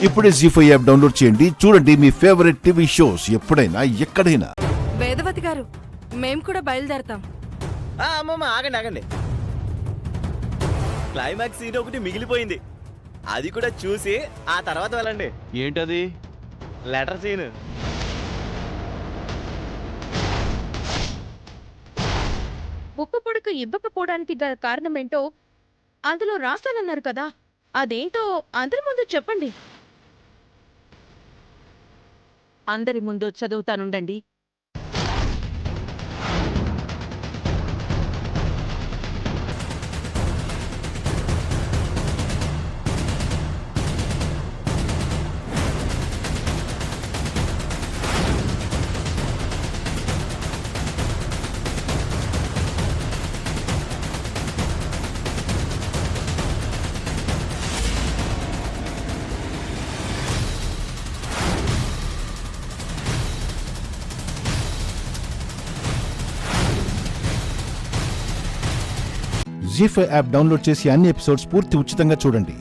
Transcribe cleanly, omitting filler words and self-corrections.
ఇప్పుడే జీ5 app download చేయండి. చూడండి మీ ఫేవరెట్ టీవీ షోస్ ఎప్పుడైనా ఎక్కడైనా. వేదవతి గారు, మేం కూడా బయలుదేరతాం. అమ్మమ్మ ఆగండి. క్లైమాక్స్ సీన్ ఒకటి మిగిలిపోయింది, అది కూడా చూసి ఆ తర్వాత వెళ్ళండి. ఏంటది? Letter scene. ఉప్పు పొడక ఇవ్వకపోవడానికి గల కారణమేంటో అందులో రాస్తానన్నారు కదా, అదేంటో అందరి ముందు చెప్పండి. అందరి ముందు చదువుతానుండండి. జీ5 యాప్ డౌన్లోడ్ చేసి అన్ని ఎపిసోడ్స్ పూర్తి ఉచితంగా చూడండి.